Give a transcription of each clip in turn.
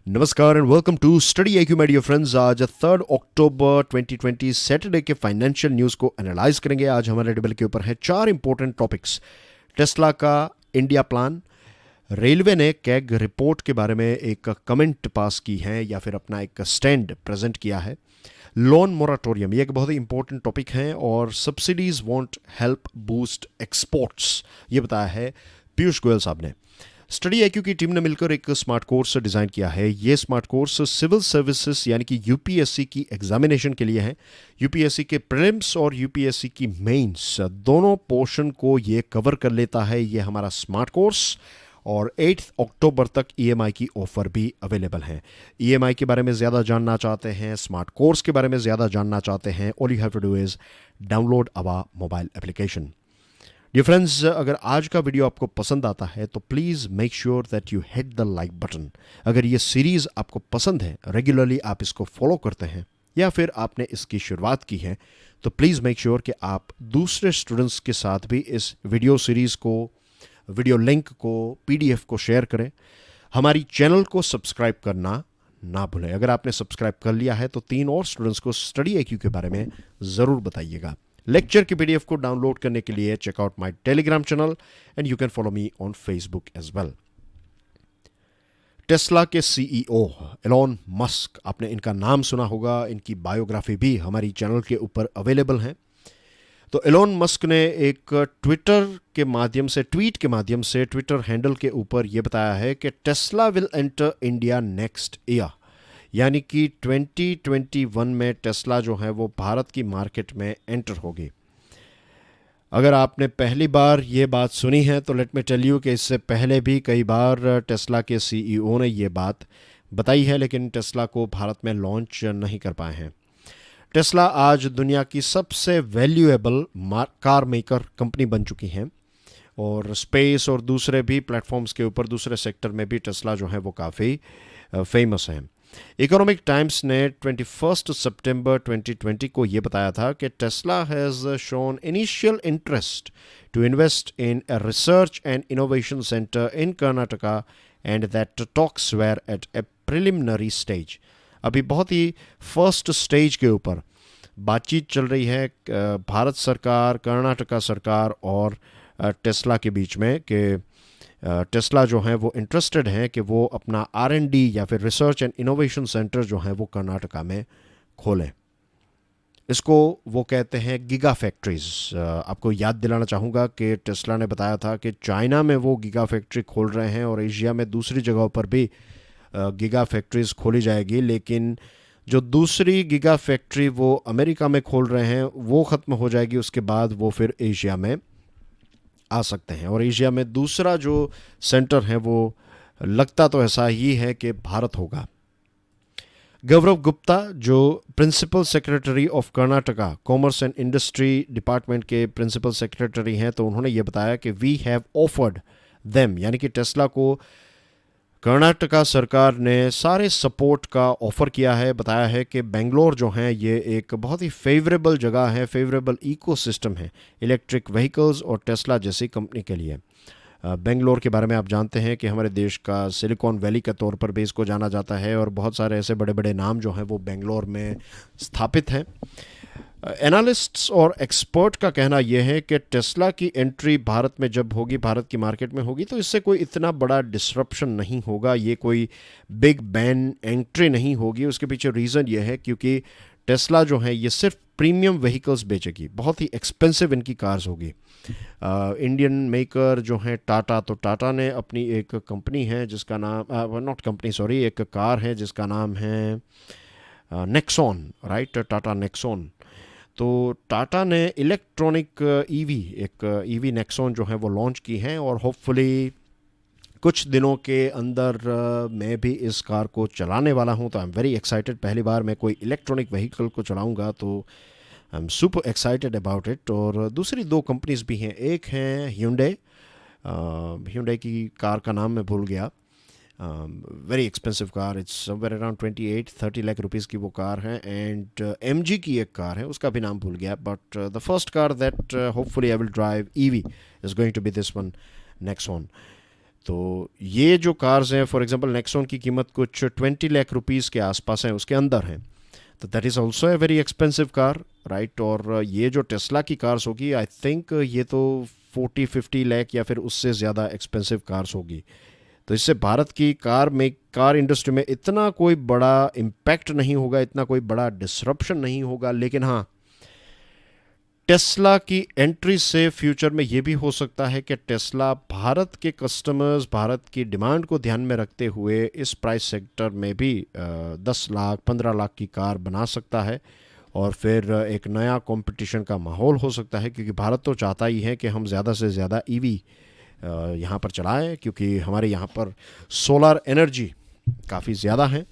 नमस्कार and welcome to study IQ my dear friends. आज 3 October 2020 Saturday के financial news को एनालाइज करेंगे। आज हमारे टेबल के ऊपर है 4 इंपॉर्टेंट टॉपिक्स। टेस्ला का इंडिया प्लान, रेलवे ने कैग रिपोर्ट के बारे में एक कमेंट पास की है या फिर अपना एक स्टैंड प्रेजेंट किया है, लोन मोराटोरियम, ये एक बहुत ही इंपॉर्टेंट टॉपिक है, और subsidies want help boost exports, ये बताया है पीयूष गोयल साहब ने। स्टडी आईक्यू की टीम ने मिलकर एक स्मार्ट कोर्स डिज़ाइन किया है। ये स्मार्ट कोर्स सिविल सर्विसेज यानी कि यूपीएससी की एग्जामिनेशन के लिए है। यूपीएससी के प्रीलिम्स और यूपीएससी की मेंस दोनों पोर्शन को ये कवर कर लेता है ये हमारा स्मार्ट कोर्स, और 8 अक्टूबर तक ईएमआई की ऑफ़र भी अवेलेबल है। ईएमआई के बारे में ज़्यादा जानना चाहते हैं, स्मार्ट कोर्स के बारे में ज़्यादा जानना चाहते हैं, all you have to do is download our mobile application. Dear friends, अगर आज का वीडियो आपको पसंद आता है तो please make sure that you hit the like button. अगर ये सीरीज़ आपको पसंद है, रेगुलरली आप इसको फॉलो करते हैं या फिर आपने इसकी शुरुआत की है, तो प्लीज़ मेक श्योर कि आप दूसरे स्टूडेंट्स के साथ भी इस वीडियो सीरीज़ को, वीडियो लिंक को, पीडीएफ को शेयर करें। हमारी चैनल को सब्सक्राइब करना ना भूलें। अगर आपने सब्सक्राइब कर लिया है तो 3 और स्टूडेंट्स को स्टडी आईक्यू के बारे में ज़रूर बताइएगा। लेक्चर की पीडीएफ को डाउनलोड करने के लिए check out my Telegram channel and you can follow me on Facebook as well. Tesla के सीईओ एलोन मस्क, आपने इनका नाम सुना होगा, इनकी बायोग्राफी भी हमारी चैनल के ऊपर अवेलेबल है। तो एलोन मस्क ने एक ट्वीट के माध्यम से ट्विटर हैंडल के ऊपर यह बताया है कि Tesla will enter India next year, यानी कि 2021 में टेस्ला जो है वो भारत की मार्केट में एंटर होगी। अगर आपने पहली बार ये बात सुनी है तो लेट मी टेल यू कि इससे पहले भी कई बार टेस्ला के सीईओ ने ये बात बताई है, लेकिन टेस्ला को भारत में लॉन्च नहीं कर पाए हैं। टेस्ला आज दुनिया की सबसे वैल्यूएबल कार मेकर कंपनी बन चुकी है, और स्पेस और दूसरे भी प्लेटफॉर्म्स के ऊपर, दूसरे सेक्टर में भी टेस्ला जो है वो काफ़ी फेमस है। इकोनॉमिक टाइम्स ने 21 सितंबर 2020 को ये बताया था कि Tesla has shown initial interest to invest in a research and innovation centre in Karnataka and that talks were at a preliminary stage. अभी बहुत ही फर्स्ट स्टेज के ऊपर बातचीत चल रही है भारत सरकार, कर्नाटका सरकार और टेस्ला के बीच में, कि टेस्ला जो है वो इंटरेस्टेड है कि वो अपना R&D या फिर रिसर्च एंड इनोवेशन सेंटर जो है वो कर्नाटका में खोलें। इसको वो कहते हैं गीगा फैक्ट्रीज। आपको याद दिलाना चाहूँगा कि टेस्ला ने बताया था कि चाइना में वो गीगा फैक्ट्री खोल रहे हैं और एशिया में दूसरी जगहों पर भी गीगा फैक्ट्रीज खोली जाएगी, लेकिन जो दूसरी गीगा फैक्ट्री वो अमेरिका में खोल रहे हैं वो ख़त्म हो जाएगी, उसके बाद वो फिर एशिया में आ सकते हैं। और एशिया में दूसरा जो सेंटर है वो लगता तो ऐसा ही है कि भारत होगा। गौरव गुप्ता, जो principal secretary of Karnataka commerce and industry department के प्रिंसिपल सेक्रेटरी हैं, तो उन्होंने ये बताया कि वी हैव ऑफर्ड देम, यानी कि टेस्ला को कर्नाटका सरकार ने सारे सपोर्ट का ऑफ़र किया है। बताया है कि बेंगलोर जो है ये एक बहुत ही फेवरेबल जगह है, फेवरेबल इकोसिस्टम है इलेक्ट्रिक व्हीकल्स और टेस्ला जैसी कंपनी के लिए। बेंगलोर के बारे में आप जानते हैं कि हमारे देश का सिलिकॉन वैली के तौर पर भी इसको जाना जाता है, और बहुत सारे ऐसे बड़े बड़े नाम जो हैं वो बेंगलोर में स्थापित हैं। एनालिस्ट्स और एक्सपर्ट का कहना यह है कि टेस्ला की एंट्री भारत में जब होगी, भारत की मार्केट में होगी, तो इससे कोई इतना बड़ा डिसरप्शन नहीं होगा, ये कोई बिग बैंग एंट्री नहीं होगी। उसके पीछे रीज़न ये है क्योंकि टेस्ला जो है ये सिर्फ प्रीमियम व्हीकल्स बेचेगी, बहुत ही एक्सपेंसिव इनकी कार्स होगी। इंडियन मेकर जो है टाटा, तो टाटा ने अपनी एक कंपनी है जिसका नाम नॉट कंपनी सॉरी एक कार है जिसका नाम है नेक्सॉन, राइट, टाटा नेक्सॉन। तो टाटा ने इलेक्ट्रॉनिक एक ईवी नेक्सॉन जो है वो लॉन्च की है, और होपफुली कुछ दिनों के अंदर मैं भी इस कार को चलाने वाला हूं। तो आई एम वेरी एक्साइटेड, पहली बार मैं कोई इलेक्ट्रॉनिक व्हीकल को चलाऊंगा, तो I am super excited about it. और दूसरी 2 कंपनीज भी हैं, एक है Hyundai की कार का नाम मैं भूल गया, very expensive car, it's somewhere around 28-30 lakh rupees की वो कार है। एंड MG की एक कार है, उसका भी नाम भूल गया, but the first car that hopefully I will drive EV is going to be this one, Nexon. तो ये जो कार्स हैं, फॉर एग्जांपल नेक्सॉन की कीमत कुछ 20 लाख रुपीस के आसपास है, उसके अंदर है, तो that is also a very expensive car, right. और ये जो टेस्ला की कार्स होगी, आई थिंक ये तो 40-50 लाख या फिर उससे ज़्यादा एक्सपेंसिव कार्स होगी। तो इससे भारत की कार इंडस्ट्री में इतना कोई बड़ा इम्पैक्ट नहीं होगा, इतना कोई बड़ा डिसरप्शन नहीं होगा। लेकिन हाँ, टेस्ला की एंट्री से फ्यूचर में ये भी हो सकता है कि टेस्ला भारत के कस्टमर्स, भारत की डिमांड को ध्यान में रखते हुए इस प्राइस सेक्टर में भी 10 लाख 15 लाख की कार बना सकता है, और फिर एक नया कंपटीशन का माहौल हो सकता है, क्योंकि भारत तो चाहता ही है कि हम ज़्यादा से ज़्यादा ईवी यहाँ पर चलाएं, क्योंकि हमारे यहाँ पर सोलर एनर्जी काफ़ी ज़्यादा है,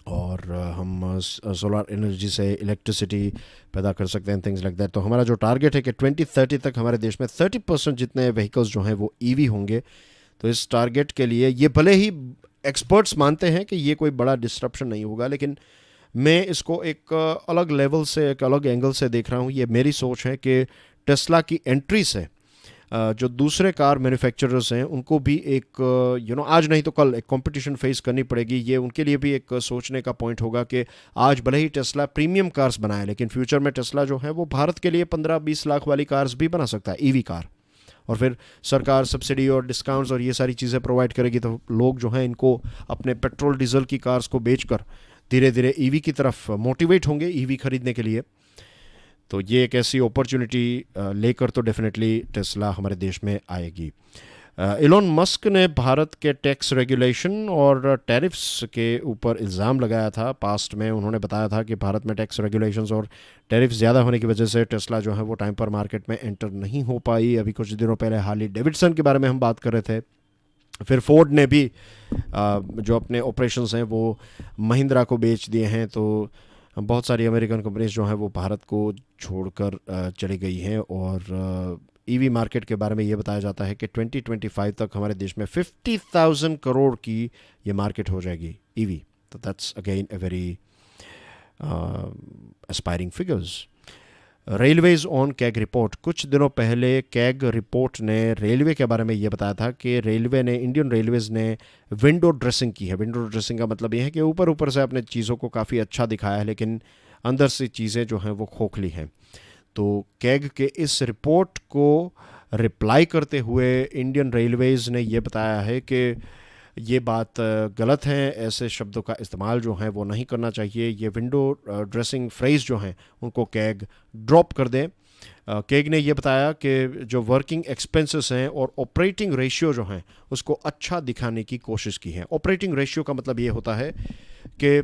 और हम सोलर एनर्जी से इलेक्ट्रिसिटी पैदा कर सकते हैं, थिंग्स लाइक दैट। तो हमारा जो टारगेट है कि 2030 तक हमारे देश में 30% जितने व्हीकल्स जो हैं वो ईवी होंगे। तो इस टारगेट के लिए ये भले ही एक्सपर्ट्स मानते हैं कि ये कोई बड़ा डिस्ट्रप्शन नहीं होगा, लेकिन मैं इसको एक अलग लेवल से, एक अलग एंगल से देख रहा हूँ। ये मेरी सोच है कि टेस्ला की एंट्री से जो दूसरे कार मैन्युफैक्चरर्स हैं उनको भी एक आज नहीं तो कल एक कंपटीशन फेस करनी पड़ेगी। ये उनके लिए भी एक सोचने का पॉइंट होगा कि आज भले ही टेस्ला प्रीमियम कार्स बनाए, लेकिन फ्यूचर में टेस्ला जो है वो भारत के लिए 15-20 लाख वाली कार्स भी बना सकता है, ईवी कार। और फिर सरकार सब्सिडी और डिस्काउंट्स और ये सारी चीज़ें प्रोवाइड करेगी, तो लोग जो हैं इनको अपने पेट्रोल डीजल की कार्स को बेचकर धीरे धीरे ईवी की तरफ मोटिवेट होंगे, ईवी खरीदने के लिए। तो ये एक ऐसी अपॉर्चुनिटी लेकर तो डेफिनेटली टेस्ला हमारे देश में आएगी। इलॉन मस्क ने भारत के टैक्स रेगुलेशन और टैरिफ्स के ऊपर इल्ज़ाम लगाया था पास्ट में। उन्होंने बताया था कि भारत में टैक्स रेगुलेशंस और टैरिफ्स ज़्यादा होने की वजह से टेस्ला जो है वो टाइम पर मार्केट में एंटर नहीं हो पाई। अभी कुछ दिनों पहले हार्ली डेविडसन के बारे में हम बात कर रहे थे। फिर फोर्ड ने भी जो अपने ऑपरेशंस हैं वो महिंद्रा को बेच दिए हैं। तो बहुत सारी अमेरिकन कंपनीज जो हैं वो भारत को छोड़कर चली गई हैं। और ईवी मार्केट के बारे में ये बताया जाता है कि 2025 तक हमारे देश में 50,000 करोड़ की ये मार्केट हो जाएगी ईवी। तो that's again a very aspiring figures. Railways on CAG report. कुछ दिनों पहले कैग रिपोर्ट ने रेलवे के बारे में ये बताया था कि इंडियन रेलवेज ने विंडो ड्रेसिंग की है। विंडो ड्रेसिंग का मतलब ये है कि ऊपर ऊपर से अपने चीज़ों को काफ़ी अच्छा दिखाया है, लेकिन अंदर से चीज़ें जो हैं वो खोखली हैं। तो कैग के इस रिपोर्ट को रिप्लाई करते हुए इंडियन रेलवेज ने ये बताया है कि ये बात गलत है, ऐसे शब्दों का इस्तेमाल जो है वो नहीं करना चाहिए। ये विंडो ड्रेसिंग फ्रेज जो हैं उनको कैग ड्रॉप कर दें। कैग ने ये बताया कि जो वर्किंग एक्सपेंसेस हैं और ऑपरेटिंग रेशियो जो हैं उसको अच्छा दिखाने की कोशिश की है। ऑपरेटिंग रेशियो का मतलब ये होता है कि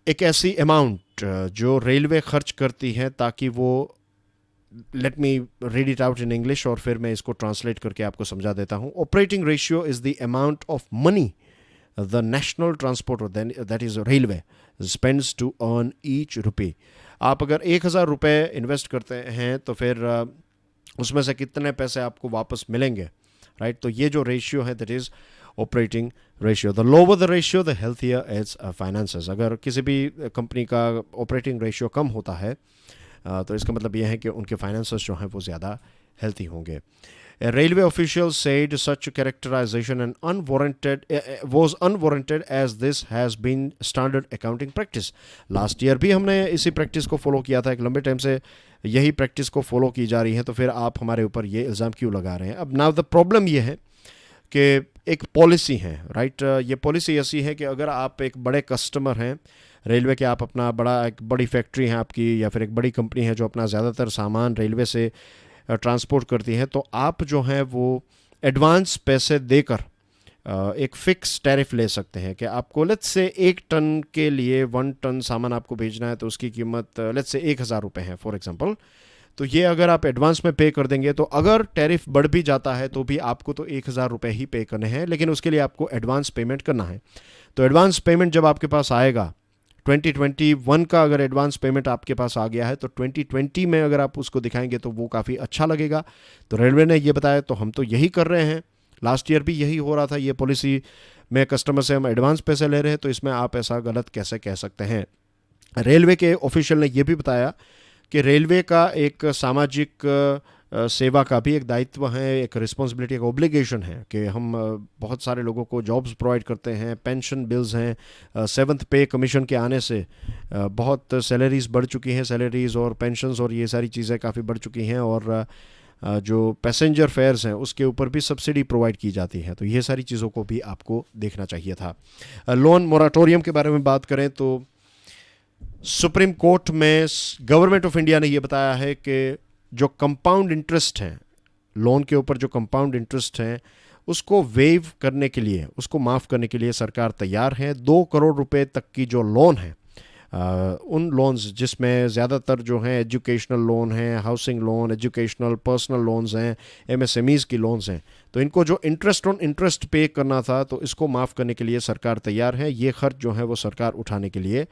एक ऐसी अमाउंट जो रेलवे खर्च करती है ताकि वो, let me read it out in English और फिर मैं इसको ट्रांसलेट करके आपको समझा देता हूँ। Operating ratio is the amount of money the national transport that is railway spends to earn each rupee. आप अगर 1,000 रुपये इन्वेस्ट करते हैं तो फिर उसमें से कितने पैसे आपको वापस मिलेंगे, राइट। तो ये जो रेशियो है that is operating ratio. The lower the ratio the healthier is finances. अगर किसी भी कंपनी का ऑपरेटिंग रेशियो कम होता है तो इसका मतलब यह है कि उनके फाइनेंसेस जो हैं वो ज़्यादा हेल्थी होंगे। Railway official said such characterisation and was unwarranted as this has been standard accounting practice। Last year भी हमने इसी प्रैक्टिस को फॉलो किया था, एक लंबे टाइम से यही प्रैक्टिस को फॉलो की जा रही है, तो फिर आप हमारे ऊपर ये इल्ज़ाम क्यों लगा रहे हैं। अब नाउ द प्रॉब्लम ये है कि एक पॉलिसी है, राइट। ये पॉलिसी ऐसी है कि अगर आप एक बड़े कस्टमर हैं रेलवे के, आप अपना एक बड़ी फैक्ट्री है आपकी या फिर एक बड़ी कंपनी है जो अपना ज़्यादातर सामान रेलवे से ट्रांसपोर्ट करती है, तो आप जो हैं वो एडवांस पैसे देकर एक फ़िक्स टैरिफ ले सकते हैं कि आपको लेट्स से 1 टन के लिए 1 टन सामान आपको भेजना है तो उसकी कीमत लेट्स से 1,000 रुपये है फॉर एग्जांपल। तो ये अगर आप एडवांस में पे कर देंगे तो अगर टैरिफ बढ़ भी जाता है तो भी आपको तो 1,000 रुपये ही पे करने हैं, लेकिन उसके लिए आपको एडवांस पेमेंट करना है। तो एडवांस पेमेंट जब आपके पास आएगा, 2021 का अगर एडवांस पेमेंट आपके पास आ गया है तो 2020 में अगर आप उसको दिखाएंगे तो वो काफ़ी अच्छा लगेगा। तो रेलवे ने ये बताया, तो हम तो यही कर रहे हैं। लास्ट ईयर भी यही हो रहा था, ये पॉलिसी में कस्टमर से हम एडवांस पैसे ले रहे हैं, तो इसमें आप ऐसा गलत कैसे कह सकते हैं। रेलवे के ऑफिशियल ने यह भी बताया कि रेलवे का एक सामाजिक सेवा का भी एक दायित्व है, एक रिस्पॉन्सिबिलिटी, एक ऑब्लिगेशन है कि हम बहुत सारे लोगों को जॉब्स प्रोवाइड करते हैं, पेंशन बिल्स हैं, 7th पे कमीशन के आने से बहुत सैलरीज बढ़ चुकी हैं, सैलरीज और पेंशन्स और ये सारी चीज़ें काफ़ी बढ़ चुकी हैं, और जो पैसेंजर फेयर्स हैं उसके ऊपर भी सब्सिडी प्रोवाइड की जाती है। तो ये सारी चीज़ों को भी आपको देखना चाहिए था। लोन मोराटोरियम के बारे में बात करें तो सुप्रीम कोर्ट में गवर्नमेंट ऑफ इंडिया ने ये बताया है कि जो कंपाउंड इंटरेस्ट है, लोन के ऊपर जो कंपाउंड इंटरेस्ट है, उसको वेव करने के लिए, उसको माफ़ करने के लिए सरकार तैयार है। 2 करोड़ रुपए तक की जो लोन है, उन लोन्स जिसमें ज़्यादातर जो हैं एजुकेशनल लोन हैं, housing loan, educational personal loans हैं, एमएसएमईज़ की लोन्स हैं, तो इनको जो इंटरेस्ट ऑन इंटरेस्ट पे करना था तो इसको माफ़ करने के लिए सरकार तैयार है। ये खर्च जो है वो सरकार उठाने के लिए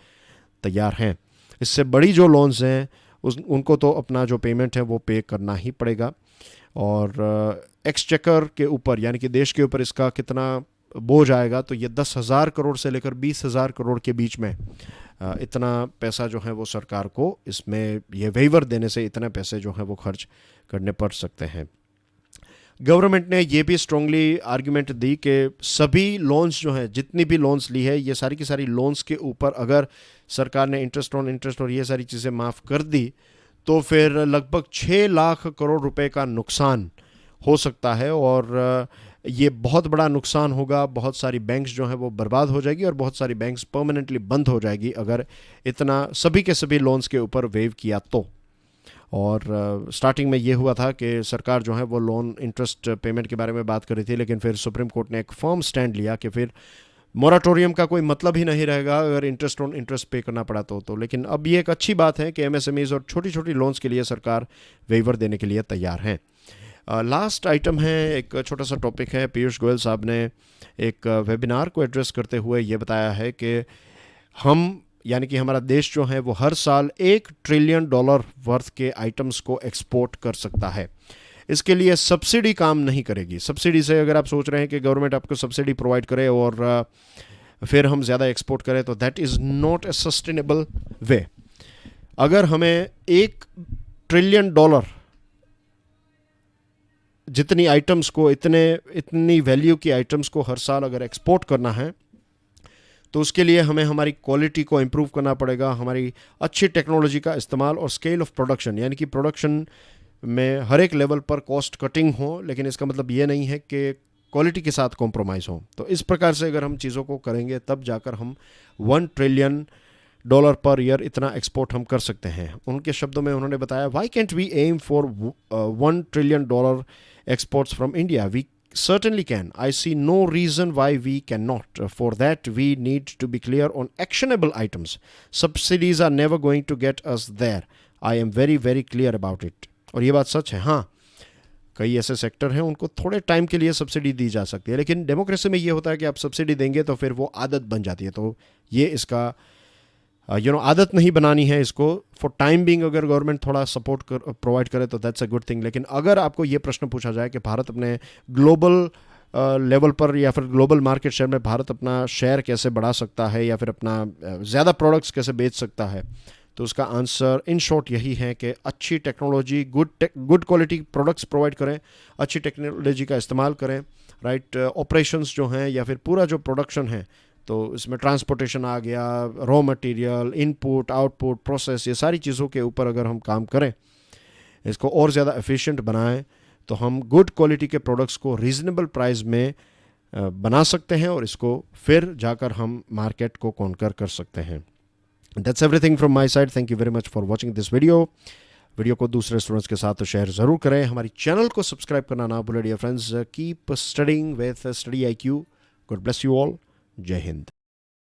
तैयार हैं। इससे बड़ी जो लोन्स हैं उनको तो अपना जो पेमेंट है वो पे करना ही पड़ेगा। और एक्सचेकर के ऊपर यानी कि देश के ऊपर इसका कितना बोझ आएगा, तो ये 10,000 करोड़ से लेकर 20,000 करोड़ के बीच में इतना पैसा जो है वो सरकार को इसमें ये वेवर देने से इतने पैसे जो हैं वो खर्च करने पड़ सकते हैं। गवर्नमेंट ने ये भी स्ट्रांगली आर्ग्यूमेंट दी कि सभी लोन्स जो हैं, जितनी भी लोन्स ली है, ये सारी की सारी लोन्स के ऊपर अगर सरकार ने इंटरेस्ट ऑन इंटरेस्ट और ये सारी चीज़ें माफ़ कर दी तो फिर लगभग 6 लाख करोड़ रुपए का नुकसान हो सकता है, और ये बहुत बड़ा नुकसान होगा। बहुत सारी बैंक्स जो हैं वो बर्बाद हो जाएगी और बहुत सारी बैंक्स परमानेंटली बंद हो जाएगी अगर इतना सभी के सभी लोन्स के ऊपर वेव किया तो। और स्टार्टिंग में ये हुआ था कि सरकार जो है वो लोन इंटरेस्ट पेमेंट के बारे में बात कर रही थी, लेकिन फिर सुप्रीम कोर्ट ने एक फर्म स्टैंड लिया कि फिर मोराटोरियम का कोई मतलब ही नहीं रहेगा अगर इंटरेस्ट ऑन इंटरेस्ट पे करना पड़ा तो। लेकिन अब ये एक अच्छी बात है कि एमएसएमईज और छोटी छोटी लोन्स के लिए सरकार वेवर देने के लिए तैयार हैं। लास्ट आइटम है, एक छोटा सा टॉपिक है। पीयूष गोयल साहब ने एक वेबिनार को एड्रेस करते हुए ये बताया है कि हम यानी कि हमारा देश जो है वो हर साल $1 ट्रिलियन वर्थ के आइटम्स को एक्सपोर्ट कर सकता है। इसके लिए सब्सिडी काम नहीं करेगी। सब्सिडी से अगर आप सोच रहे हैं कि गवर्नमेंट आपको सब्सिडी प्रोवाइड करे और फिर हम ज़्यादा एक्सपोर्ट करें, तो that is not a sustainable way. अगर हमें $1 ट्रिलियन जितनी आइटम्स को, इतनी वैल्यू की आइटम्स को हर साल अगर एक्सपोर्ट करना है तो उसके लिए हमें हमारी क्वालिटी को इम्प्रूव करना पड़ेगा, हमारी अच्छी टेक्नोलॉजी का इस्तेमाल और स्केल ऑफ प्रोडक्शन, यानी कि प्रोडक्शन में हर एक लेवल पर कॉस्ट कटिंग हो, लेकिन इसका मतलब ये नहीं है कि क्वालिटी के साथ कॉम्प्रोमाइज़ हो। तो इस प्रकार से अगर हम चीज़ों को करेंगे तब जाकर हम $1 ट्रिलियन पर ईयर इतना एक्सपोर्ट हम कर सकते हैं। उनके शब्दों में उन्होंने बताया, why can't we aim for $1 trillion exports from India? We certainly can. I see no reason why we cannot. For that, we need to be clear on actionable items. Subsidies are never going to get us there. I am very, very clear about it. और ये बात सच है। हाँ, कई ऐसे sector हैं उनको थोड़े टाइम के लिए सब्सिडी दी जा सकती है, लेकिन डेमोक्रेसी में ये होता है कि आप सब्सिडी देंगे तो फिर वो आदत बन जाती है। तो ये इसका आदत नहीं बनानी है इसको। फॉर टाइम बिंग अगर गवर्नमेंट थोड़ा सपोर्ट प्रोवाइड करे तो दैट्स अ गुड थिंग। लेकिन अगर आपको ये प्रश्न पूछा जाए कि भारत अपने ग्लोबल लेवल पर या फिर ग्लोबल मार्केट शेयर में भारत अपना शेयर कैसे बढ़ा सकता है या फिर अपना ज़्यादा प्रोडक्ट्स कैसे बेच सकता है, तो उसका आंसर इन शॉर्ट यही है कि अच्छी technology, good quality products provide करें, अच्छी टेक्नोलॉजी का इस्तेमाल करें, राइट ऑपरेशंस जो हैं या फिर पूरा जो प्रोडक्शन है, तो इसमें ट्रांसपोर्टेशन आ गया, raw material, input, output, process, ये सारी चीज़ों के ऊपर अगर हम काम करें, इसको और ज़्यादा एफिशिएंट बनाएं, तो हम गुड क्वालिटी के प्रोडक्ट्स को रीज़नेबल प्राइस में बना सकते हैं और इसको फिर जाकर हम मार्केट को कॉन्कर कर सकते हैं। That's everything from my side. Thank you very much for watching this video को दूसरे स्टूडेंट्स के साथ शेयर ज़रूर करें। हमारी चैनल को सब्सक्राइब करना ना भूलें dear friends. Keep studying with study IQ। God bless you all. जय हिंद।